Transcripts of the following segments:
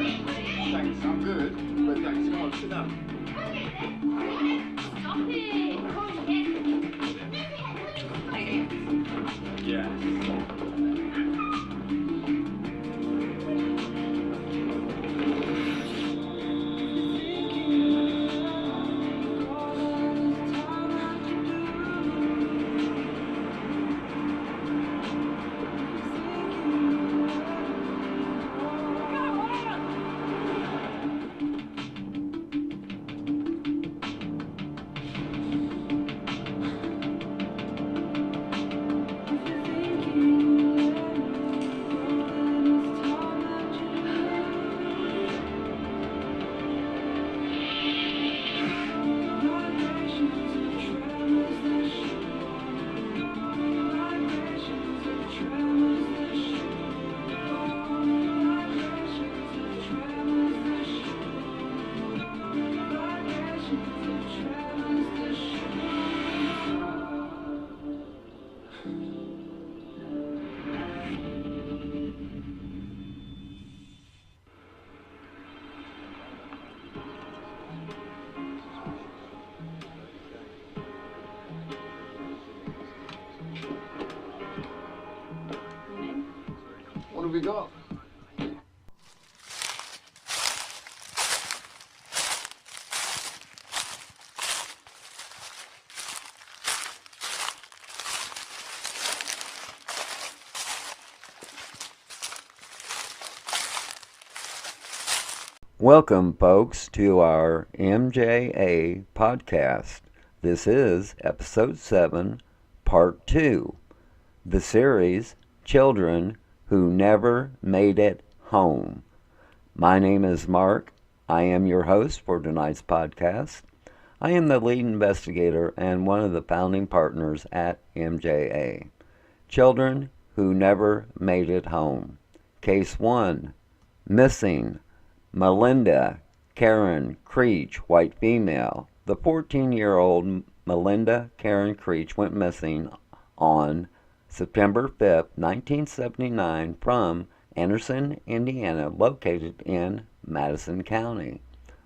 Thanks, I'm good. But thanks, come on, sit down. Stop it! Yeah. What have we got? Welcome, folks, to our MJA podcast. This is episode 7, part 2. The series, Children Who Never Made It Home. My name is Mark. I am your host for tonight's podcast. I am the lead investigator and one of the founding partners at MJA. Children Who Never Made It Home. Case 1. Missing Melinda Karen Creech, white female. The 14-year-old Melinda Karen Creech went missing on September 5, 1979 from Anderson, Indiana, located in Madison County.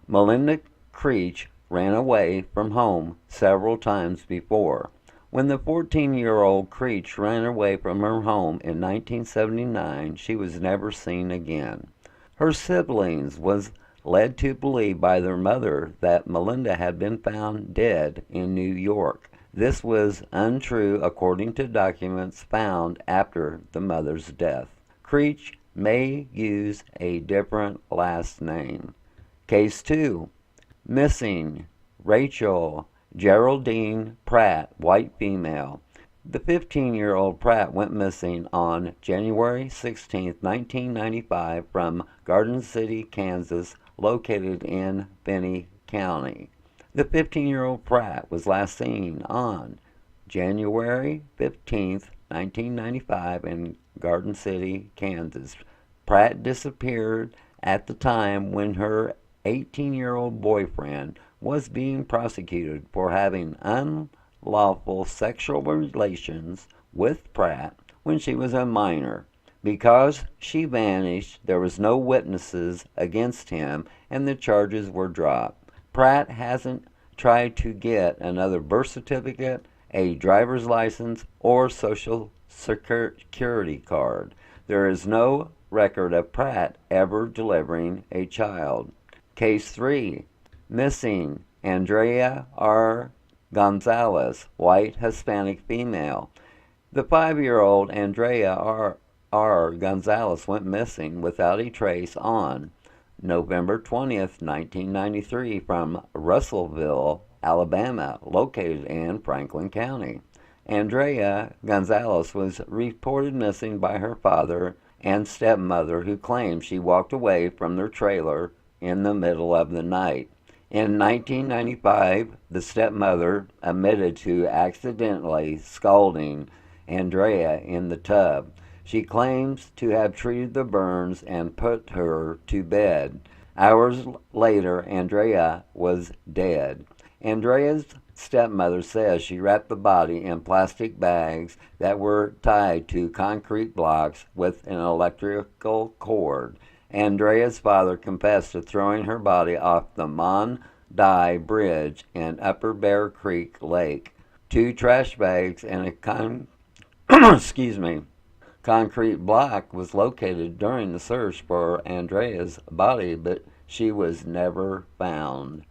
Melinda Creech ran away from home several times before. When the 14-year-old Creech ran away from her home in 1979, she was never seen again. Her siblings was led to believe by their mother that Melinda had been found dead in New York. This was untrue according to documents found after the mother's death. Creech may use a different last name. Case 2. Missing Rachel Geraldine Pratt, white female. The 15-year-old Pratt went missing on January 16, 1995 from Garden City, Kansas, located in Finney County. The 15-year-old Pratt was last seen on January 15, 1995 in Garden City, Kansas. Pratt disappeared at the time when her 18-year-old boyfriend was being prosecuted for having unlawful sexual relations with Pratt when she was a minor. Because she vanished, there was no witnesses against him and the charges were dropped. Pratt hasn't tried to get another birth certificate, a driver's license, or social security card. There is no record of Pratt ever delivering a child. Case 3. Missing Andrea R. Gonzalez, white Hispanic female. The 5-year-old Andrea R. Gonzalez went missing without a trace on November 20th, 1993 from Russellville, Alabama, located in Franklin County. Andrea Gonzalez was reported missing by her father and stepmother, who claimed she walked away from their trailer in the middle of the night. In 1995, the stepmother admitted to accidentally scalding Andrea in the tub. She claims to have treated the burns and put her to bed. Hours later, Andrea was dead. Andrea's stepmother says she wrapped the body in plastic bags that were tied to concrete blocks with an electrical cord Andrea's father confessed to throwing her body off the Mon-Die Bridge in Upper Bear Creek Lake. 2 trash bags and a concrete block was located during the search for Andrea's body, but she was never found.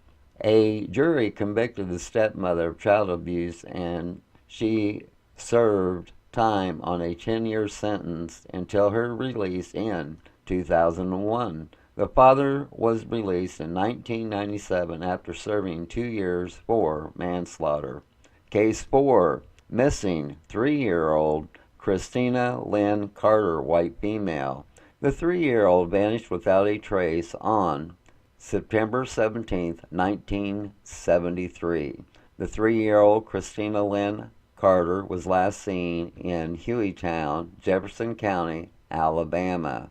A jury convicted the stepmother of child abuse, and she served time on a 10-year sentence until her release in 2001. The father was released in 1997 after serving 2 years for manslaughter. Case 4. Missing 3-year-old Christina Lynn Carter, white female. The 3-year-old vanished without a trace on September 17, 1973. The 3-year-old Christina Lynn Carter was last seen in Hueytown, Jefferson County, Alabama.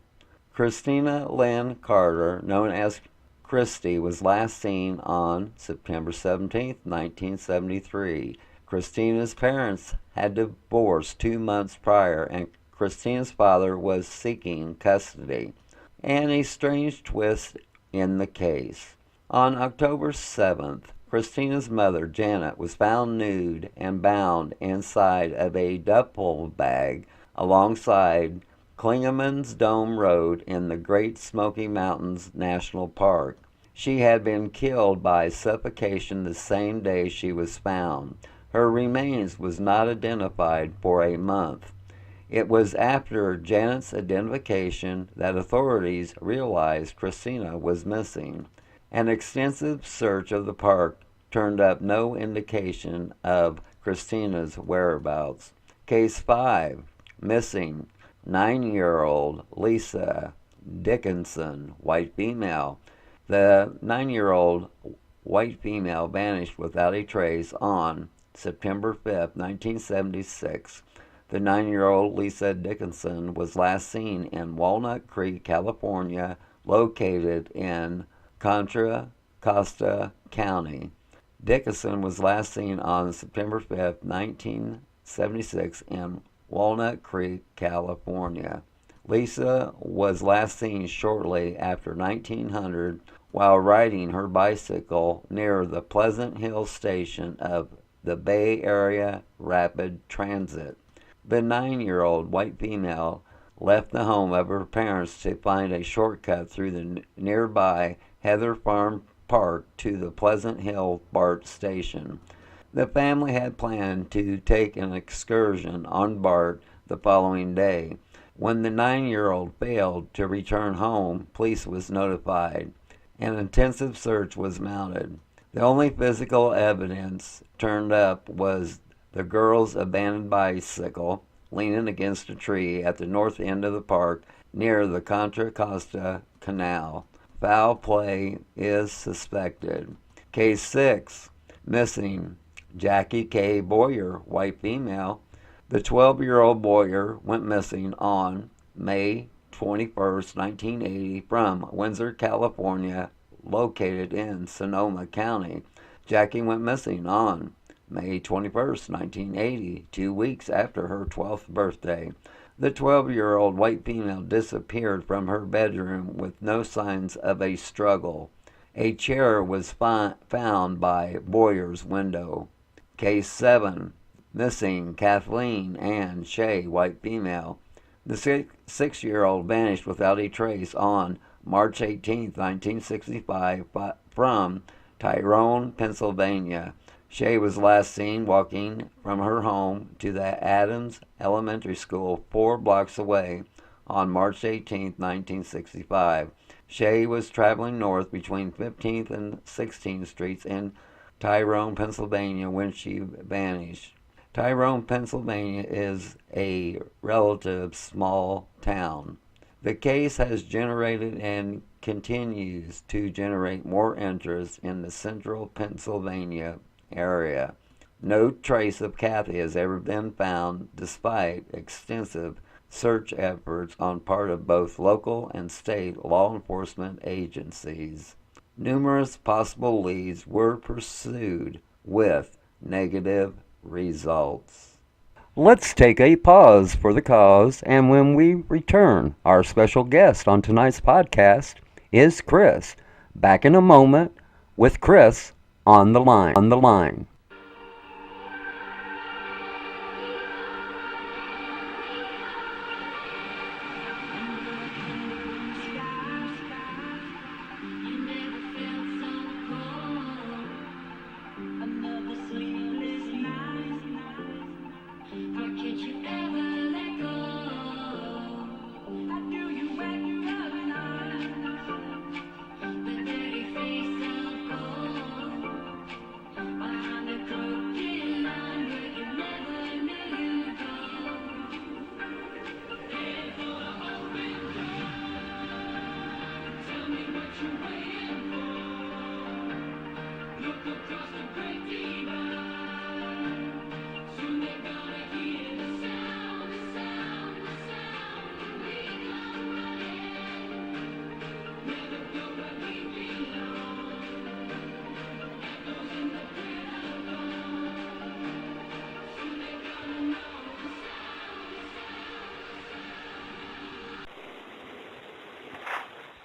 Christina Lynn Carter, known as Christy, was last seen on September 17, 1973. Christina's parents had divorced 2 months prior, and Christina's father was seeking custody. And a strange twist in the case. On October 7th, Christina's mother, Janet, was found nude and bound inside of a duffel bag alongside Klingeman's Dome Road in the Great Smoky Mountains National Park. She had been killed by suffocation the same day she was found. Her remains was not identified for a month. It was after Janet's identification that authorities realized Christina was missing. An extensive search of the park turned up no indication of Christina's whereabouts. Case 5. Missing 9-year-old Lisa Dickinson, white female. The 9-year-old white female vanished without a trace on September 5, 1976. The 9-year-old Lisa Dickinson was last seen in Walnut Creek, California, located in Contra Costa County. Dickinson was last seen on September 5, 1976 in Walnut Creek, California. Lisa was last seen shortly after 1900 while riding her bicycle near the Pleasant Hill station of the Bay Area Rapid Transit. The 9-year-old white female left the home of her parents to find a shortcut through the nearby Heather Farm Park to the Pleasant Hill BART station. The family had planned to take an excursion on BART the following day. When the 9-year-old failed to return home, police was notified. An intensive search was mounted. The only physical evidence turned up was the girl's abandoned bicycle leaning against a tree at the north end of the park near the Contra Costa Canal. Foul play is suspected. Case 6. Missing Jackie K. Boyer, white female. The 12-year-old Boyer went missing on May 21, 1980 from Windsor, California, located in Sonoma County. Jackie went missing on May 21, 1980, 2 weeks after her 12th birthday. The 12-year-old white female disappeared from her bedroom with no signs of a struggle. A chair was found by Boyer's window. Case 7. Missing Kathleen Ann Shea, white female. The 6-year-old vanished without a trace on March 18, 1965, from Tyrone, Pennsylvania. Shea was last seen walking from her home to the Adams Elementary School 4 blocks away on March 18, 1965. Shea was traveling north between 15th and 16th Streets in Tyrone, Pennsylvania when she vanished. Tyrone, Pennsylvania is a relative small town. The case has generated and continues to generate more interest in the central Pennsylvania area. No trace of Kathy has ever been found despite extensive search efforts on part of both local and state law enforcement agencies. Numerous possible leads were pursued with negative results. Let's take a pause for the cause, and when we return, our special guest on tonight's podcast is Chris. Back in a moment with Chris on the line.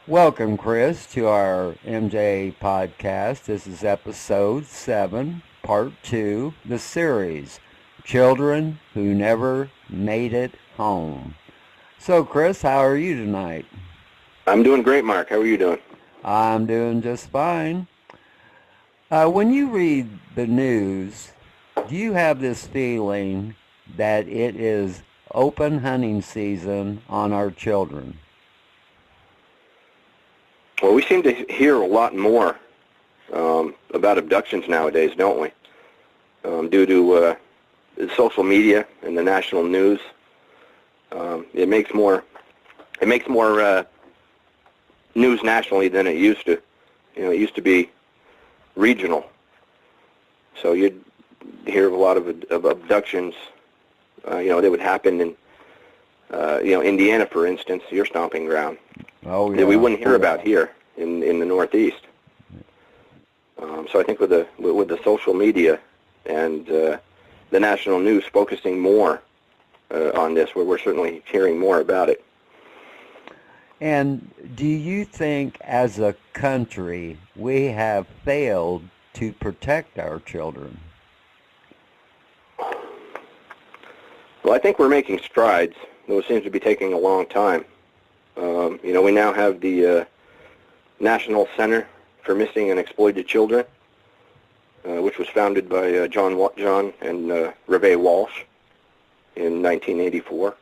Welcome, Chris, to our MJ podcast. This is episode 7, part 2, the series, Children Who Never Made It Home. So, Chris, how are you tonight? I'm doing great, Mark. How are you doing? I'm doing just fine. When you read the news, do you have this feeling that it is open hunting season on our children? Well, we seem to hear a lot more about abductions nowadays, don't we? Due to social media and the national news, it makes more news nationally than it used to. You know, it used to be regional, so you'd hear of a lot of abductions. That would happen in Indiana, for instance, your stomping ground. Oh, yeah. That we wouldn't hear about here in the Northeast. So I think with the social media and the national news focusing more on this, we're certainly hearing more about it. And do you think as a country we have failed to protect our children? Well, I think we're making strides, though it seems to be taking a long time. We now have the National Center for Missing and Exploited Children, which was founded by John and Reve Walsh in 1984.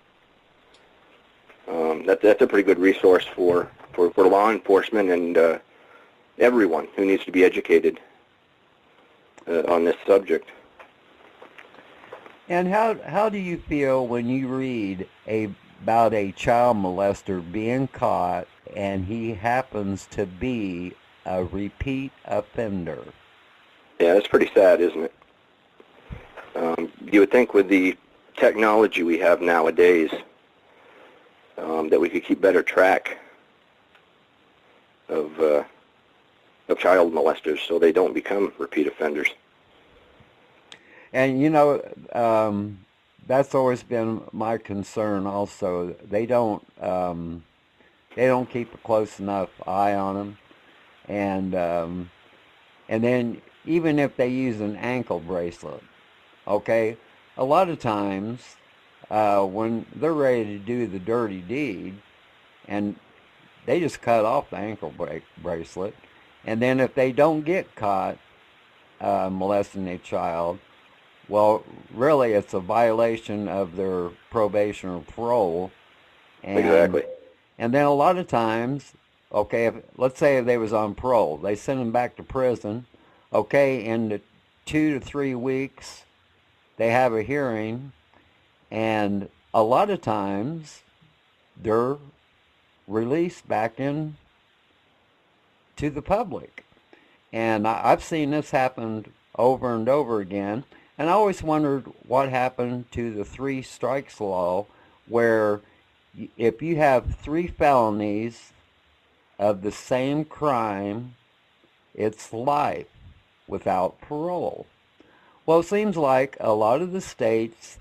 That's a pretty good resource for law enforcement and everyone who needs to be educated on this subject. And how do you feel when you read about a child molester being caught and he happens to be a repeat offender? Yeah, that's pretty sad, isn't it? You would think with the technology we have nowadays that we could keep better track of child molesters so they don't become repeat offenders. And that's always been my concern also. They don't keep a close enough eye on them, and then even if they use an ankle bracelet, okay, a lot of times when they're ready to do the dirty deed, and they just cut off the ankle bracelet, and then if they don't get caught molesting a child, well, really, it's a violation of their probation or parole. And, exactly. And then a lot of times, okay, let's say if they was on parole, they send them back to prison. Okay, in the 2 to 3 weeks, they have a hearing, and a lot of times, they're released back in to the public. And I've seen this happen over and over again. And I always wondered what happened to the 3 strikes law, where if you have 3 felonies of the same crime, it's life without parole. Well, it seems like a lot of the states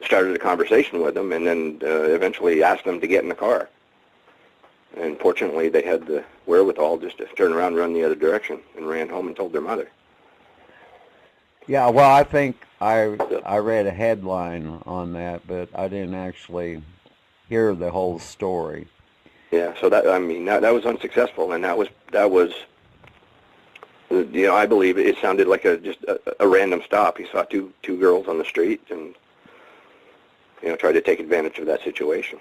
started a conversation with them, and then eventually asked them to get in the car. And fortunately, they had the wherewithal just to turn around and run the other direction, and ran home and told their mother. Yeah, well, I think I read a headline on that, but I didn't actually hear the whole story. Yeah, so that was unsuccessful, and that was I believe it sounded like just a random stop. He saw two girls on the street, and tried to take advantage of that situation.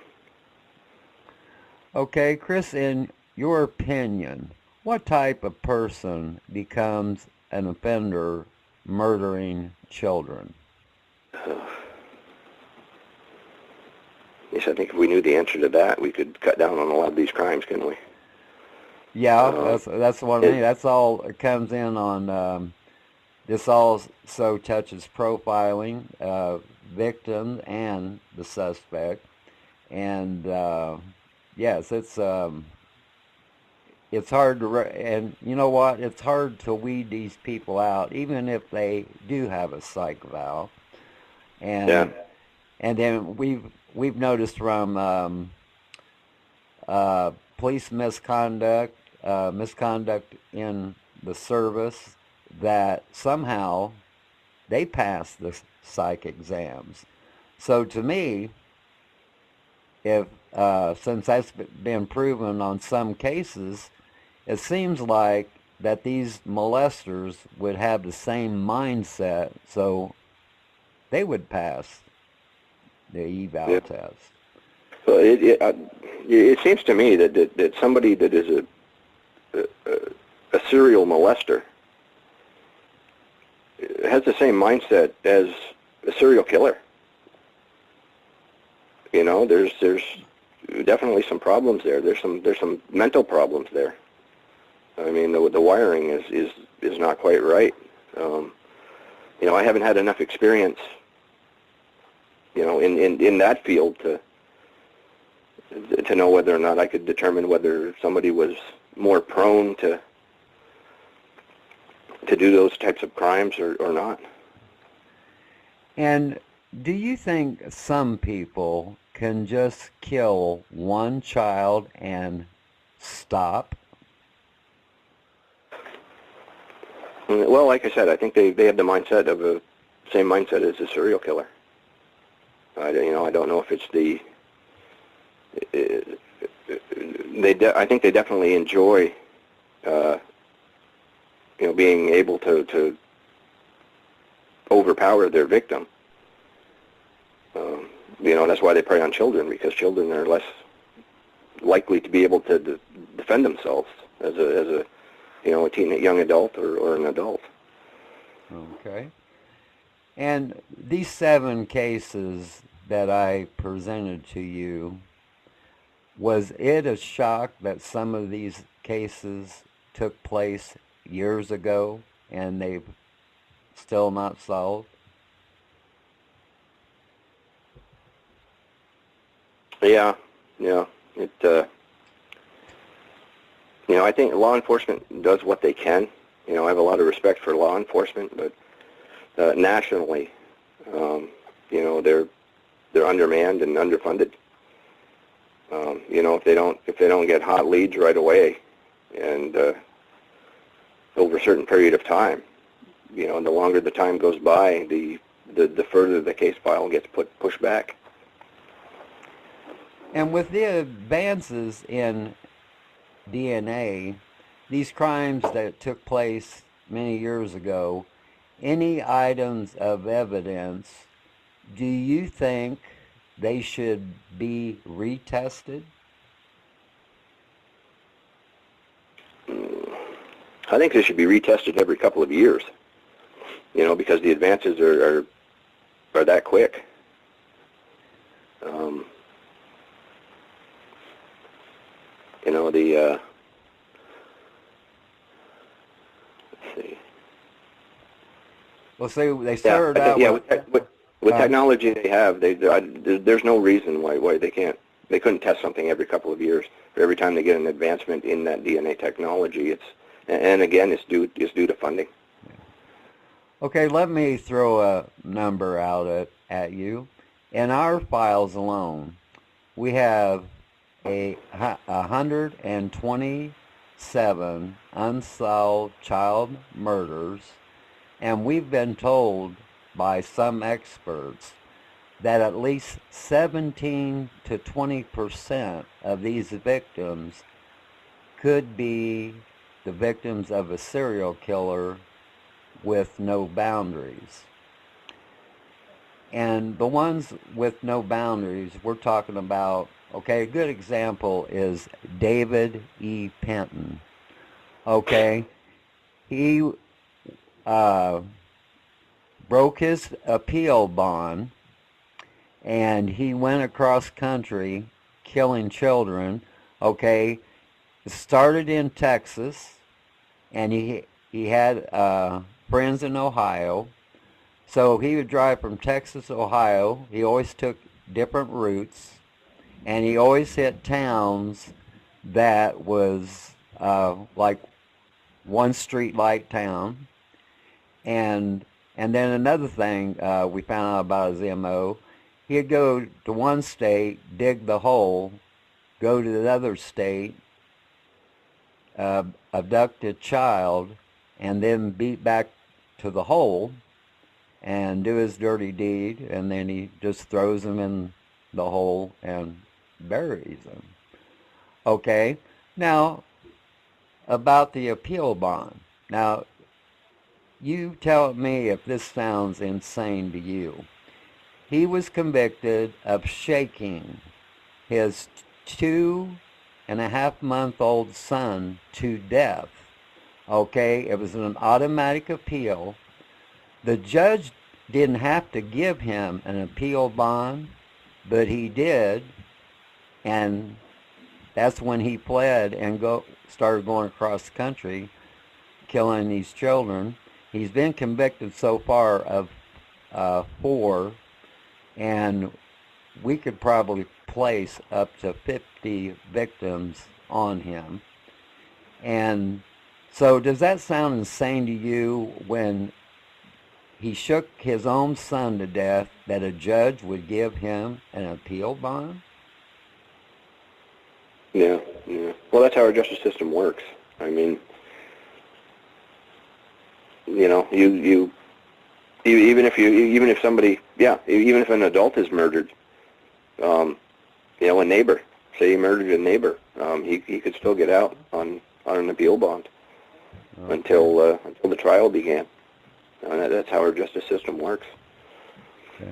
Okay, Chris, in your opinion, what type of person becomes an offender murdering children? Yes, I think if we knew the answer to that, we could cut down on a lot of these crimes, couldn't we? Yeah, that's what I mean. That's all it comes in on. This also touches profiling victims and the suspect, and yes, it's hard to and you know what? It's hard to weed these people out, even if they do have a psych valve, and yeah. And then we've noticed from police misconduct in the service that somehow they pass the psych exams. So to me, if since that's been proven on some cases, it seems like that these molesters would have the same mindset, so they would pass the eval test. So it seems to me that somebody that is a serial molester has the same mindset as a serial killer. There's definitely some problems there. There's some mental problems there. I mean, the wiring is not quite right. I haven't had enough experience in that field to know whether or not I could determine whether somebody was more prone to do those types of crimes or not. And do you think some people can just kill one child and stop? Well, like I said, I think they have the mindset of the same mindset as a serial killer. I don't know if it's I think they definitely enjoy, being able to overpower their victim. That's why they prey on children, because children are less likely to be able to defend themselves as a young adult or an adult. Okay. And these 7 cases that I presented to you, was it a shock that some of these cases took place years ago and they've still not solved? Yeah. It. I think law enforcement does what they can. I have a lot of respect for law enforcement, but nationally, they're undermanned and underfunded. If they don't get hot leads right away, and over a certain period of time, the longer the time goes by, the further the case file gets pushed back. And with the advances in DNA, these crimes that took place many years ago, any items of evidence, do you think they should be retested? I think they should be retested every couple of years, because the advances are that quick. Let's see. Well, see, they started out with technology they have, there's no reason why they couldn't test something every couple of years. For every time they get an advancement in that DNA technology, it's due to funding. Okay, let me throw a number out at you. In our files alone, we have 127 unsolved child murders, and we've been told by some experts that at least 17 to 20% of these victims could be the victims of a serial killer with no boundaries. And the ones with no boundaries, we're talking about, okay, a good example is David E. Penton. Okay, he broke his appeal bond, and he went across country killing children. Okay, it started in Texas, and he had friends in Ohio. So he would drive from Texas to Ohio. He always took different routes, and he always hit towns that was like one street light town. And then another thing we found out about his MO, he'd go to one state, dig the hole, go to the other state, abduct a child, and then beat back to the hole and do his dirty deed, and then he just throws them in the hole and buries them. Okay, now about the appeal bond. Now, you tell me if this sounds insane to you. He was convicted of shaking his 2.5-month-old son to death. Okay, it was an automatic appeal. The judge didn't have to give him an appeal bond, but he did, and that's when he fled and started going across the country, killing these children. He's been convicted so far of 4, and we could probably place up to 50 victims on him. And so does that sound insane to you when he shook his own son to death that a judge would give him an appeal bond? Yeah. Well, that's how our justice system works. I mean, you even if an adult is murdered, a neighbor, say he murdered a neighbor, he could still get out on an appeal bond until the trial began. And that's how our justice system works. Okay.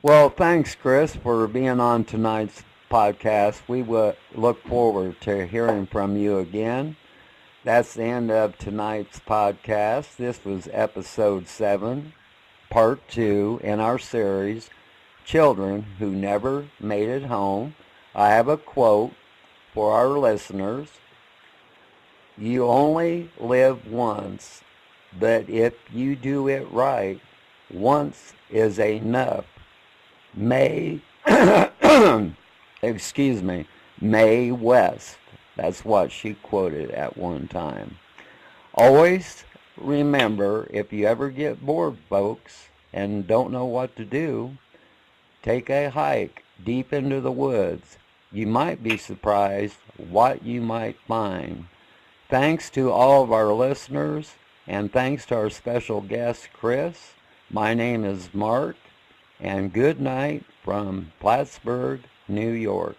Well, thanks, Chris, for being on tonight's podcast. We will look forward to hearing from you again. That's the end of tonight's podcast. This was episode 7, part 2 in our series, Children Who Never Made It Home. I have a quote for our listeners. You only live once, but if you do it right, once is enough. Mae West. That's what she quoted at one time. Always remember, if you ever get bored, folks, and don't know what to do, take a hike deep into the woods. You might be surprised what you might find. Thanks to all of our listeners, and thanks to our special guest, Chris. My name is Mark, and good night from Plattsburgh, New York.